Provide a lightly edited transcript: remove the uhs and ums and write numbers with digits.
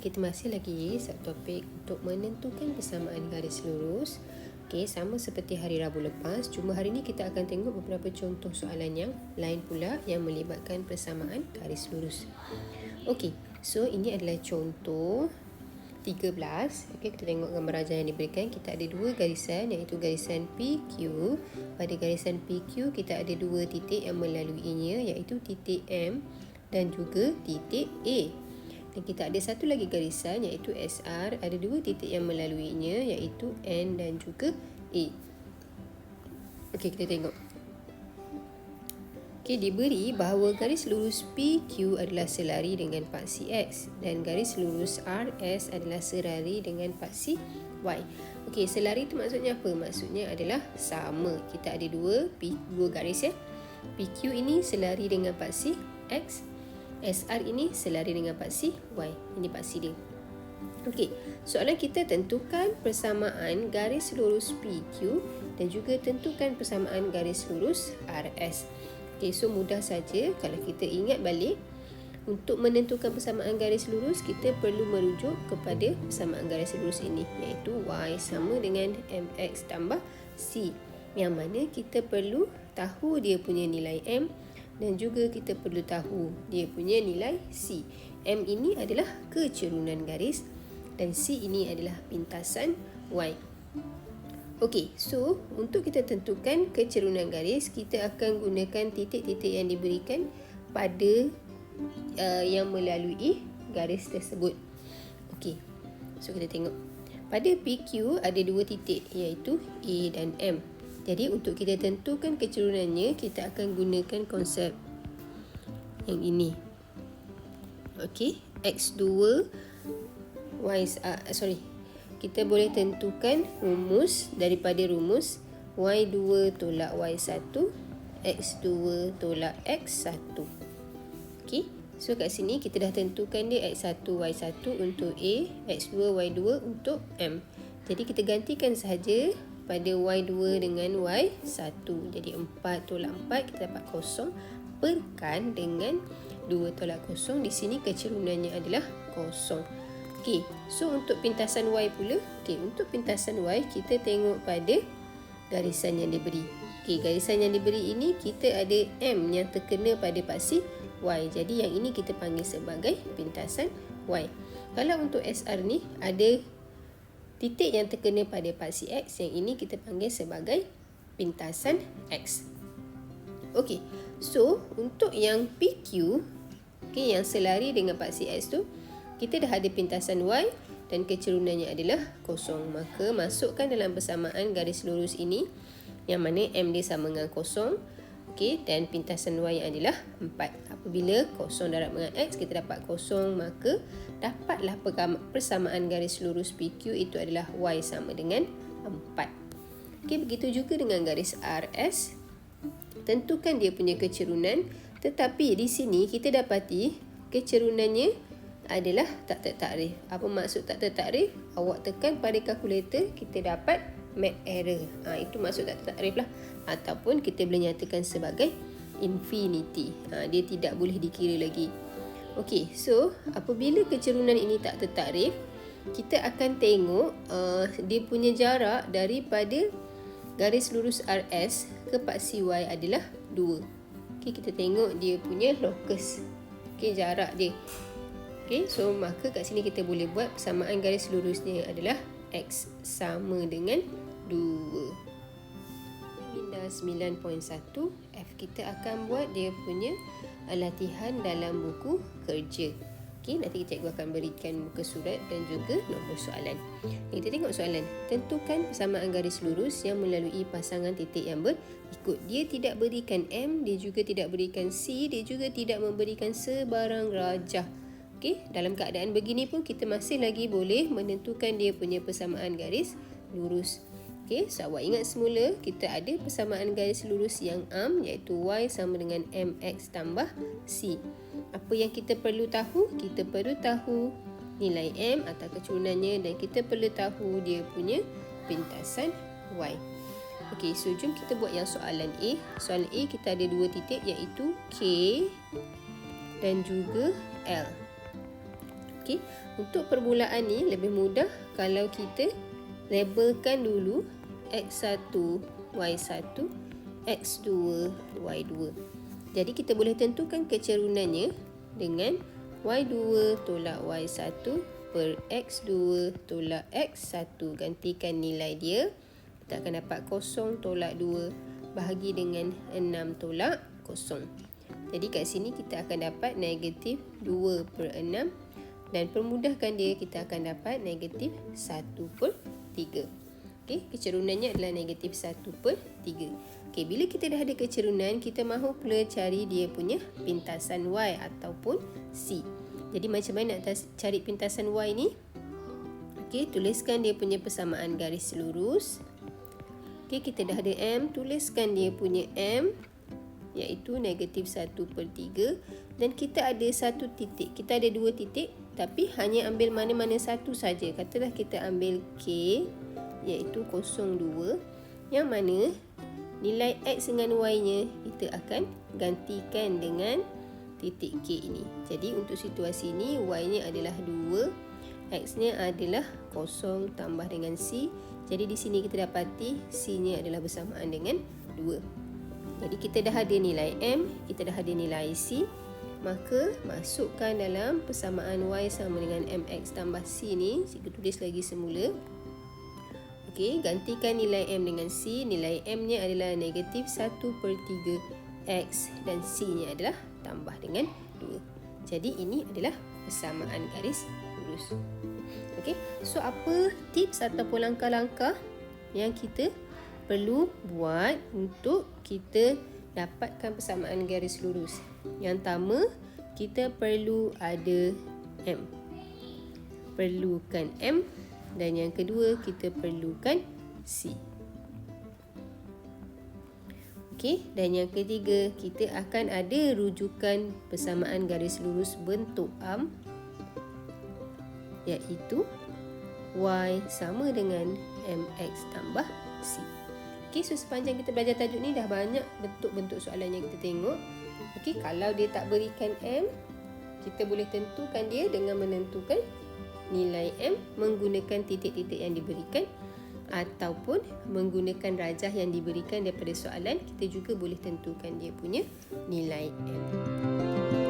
kita masih lagi subtopik untuk menentukan persamaan garis lurus. Okey, sama seperti hari Rabu lepas, cuma hari ini kita akan tengok beberapa contoh soalan yang lain pula yang melibatkan persamaan garis lurus. Okey, so ini adalah contoh 13. Okey, kita tengok gambar rajah yang diberikan. Kita ada dua garisan, iaitu garisan PQ. Pada garisan PQ kita ada dua titik yang melaluinya, iaitu titik M dan juga titik A. Dan kita ada satu lagi garisan, iaitu SR, ada dua titik yang melaluinya, iaitu N dan juga A. Okey, kita tengok. Okey, diberi bahawa garis lurus PQ adalah selari dengan paksi X dan garis lurus RS adalah selari dengan paksi Y. Okey, selari itu maksudnya apa? Maksudnya adalah sama. Kita ada dua garis ya. PQ ini selari dengan paksi X, SR ini selari dengan paksi Y. Ini paksi dia. Okey, soalan kita tentukan persamaan garis lurus PQ dan juga tentukan persamaan garis lurus RS. Okey, so mudah saja kalau kita ingat balik. Untuk menentukan persamaan garis lurus, kita perlu merujuk kepada persamaan garis lurus ini, iaitu Y sama dengan MX tambah C. Yang mana kita perlu tahu dia punya nilai M dan juga kita perlu tahu dia punya nilai C. M ini adalah kecerunan garis dan C ini adalah pintasan Y. Okey, so untuk kita tentukan kecerunan garis, kita akan gunakan titik-titik yang diberikan pada yang melalui garis tersebut. Okey, so kita tengok. Pada PQ ada dua titik, iaitu A dan M. Jadi untuk kita tentukan kecerunannya, kita akan gunakan konsep yang ini. Okey, X2 kita boleh tentukan rumus daripada rumus Y2 tolak Y1, X2 tolak X1. Okey, so kat sini kita dah tentukan dia X1 Y1 untuk A, X2 Y2 untuk M. Jadi kita gantikan sahaja pada Y2 dengan Y1. Jadi 4 tolak 4 kita dapat kosong, perkan dengan 2 tolak kosong. Di sini kecerunannya adalah kosong. Okey, so untuk pintasan Y pula, untuk pintasan Y kita tengok pada garisan yang diberi. Okey, garisan yang diberi ini kita ada M yang terkena pada paksi Y. Jadi yang ini kita panggil sebagai pintasan Y. Kalau untuk SR ni ada titik yang terkena pada paksi X, yang ini kita panggil sebagai pintasan X. Okey, so untuk yang PQ, yang selari dengan paksi X tu, kita dah ada pintasan Y dan kecerunannya adalah kosong. Maka masukkan dalam persamaan garis lurus ini, yang mana M dia sama dengan kosong. Okey, dan pintasan Y adalah 4. Apabila kosong darab dengan X, kita dapat kosong, maka dapatlah persamaan garis lurus PQ itu adalah Y sama dengan 4. Okey, begitu juga dengan garis RS. Tentukan dia punya kecerunan, tetapi di sini kita dapati kecerunannya adalah tak tertakrif. Apa maksud tak tertakrif? Awak tekan pada kalkulator, kita dapat map error. Itu maksud tak tertakrif lah. Ataupun kita boleh nyatakan sebagai infinity. Dia tidak boleh dikira lagi. Okey, so apabila kecerunan ini tak tertakrif, kita akan tengok dia punya jarak daripada garis lurus RS ke paksi Y adalah 2. Okey, kita tengok dia punya locus. Okey, jarak dia. Okey, so maka kat sini kita boleh buat persamaan garis lurusnya adalah X sama dengan 2. Minda 9.1, F kita akan buat dia punya latihan dalam buku kerja. Okey, nanti cikgu akan berikan muka surat dan juga nombor soalan. Kita tengok soalan. Tentukan persamaan garis lurus yang melalui pasangan titik yang berikut. Dia tidak berikan M, dia juga tidak berikan C, dia juga tidak memberikan sebarang rajah. Okey, dalam keadaan begini pun kita masih lagi boleh menentukan dia punya persamaan garis lurus. Okey, so awak ingat semula kita ada persamaan garis lurus yang am, iaitu Y sama dengan MX tambah C. Apa yang kita perlu tahu? Kita perlu tahu nilai M atau kecurunannya dan kita perlu tahu dia punya pintasan Y. Okey, so jom kita buat yang soalan A. Soalan A kita ada dua titik, iaitu K dan juga L. Okey, untuk permulaan ni lebih mudah kalau kita labelkan dulu X1, Y1, X2, Y2. Jadi kita boleh tentukan kecerunannya dengan Y2 tolak Y1 per X2 tolak X1. Gantikan nilai dia. Kita akan dapat 0 tolak 2 bahagi dengan 6 tolak 0. Jadi kat sini kita akan dapat negatif 2 per 6. Dan permudahkan dia, kita akan dapat negatif 1 per 3. Okey, kecerunannya adalah negatif 1 per 3. Okey, bila kita dah ada kecerunan, kita mahu pula cari dia punya pintasan Y ataupun C. Jadi macam mana nak cari pintasan Y ni? Okey, tuliskan dia punya persamaan garis lurus. Okey, kita dah ada M, tuliskan dia punya M, iaitu negatif 1 per 3. Dan kita ada satu titik. Kita ada dua titik, tapi hanya ambil mana-mana satu saja. Katalah kita ambil K, iaitu 02, yang mana nilai X dengan Y-nya kita akan gantikan dengan titik K ini. Jadi untuk situasi ini, Y-nya adalah 2, X-nya adalah 0 tambah dengan C. Jadi di sini kita dapati C-nya adalah bersamaan dengan 2. Jadi kita dah ada nilai M, kita dah ada nilai C. Maka masukkan dalam persamaan Y sama dengan MX tambah C ni. Kita tulis lagi semula. Okey, gantikan nilai M dengan C. Nilai M-nya adalah negatif 1 per 3 X dan C-nya adalah tambah dengan 2. Jadi ini adalah persamaan garis lurus. Okey, so apa tips ataupun langkah-langkah yang kita perlu buat untuk kita dapatkan persamaan garis lurus? Yang pertama, kita perlu ada M. Perlukan M. Dan yang kedua, kita perlukan C. Okey, dan yang ketiga, kita akan ada rujukan persamaan garis lurus bentuk arm, iaitu Y sama dengan MX tambah C. Okey, so sepanjang kita belajar tajuk ni dah banyak bentuk-bentuk soalan yang kita tengok. Okey, kalau dia tak berikan M, kita boleh tentukan dia dengan menentukan nilai M menggunakan titik-titik yang diberikan ataupun menggunakan rajah yang diberikan daripada soalan. Kita juga boleh tentukan dia punya nilai M.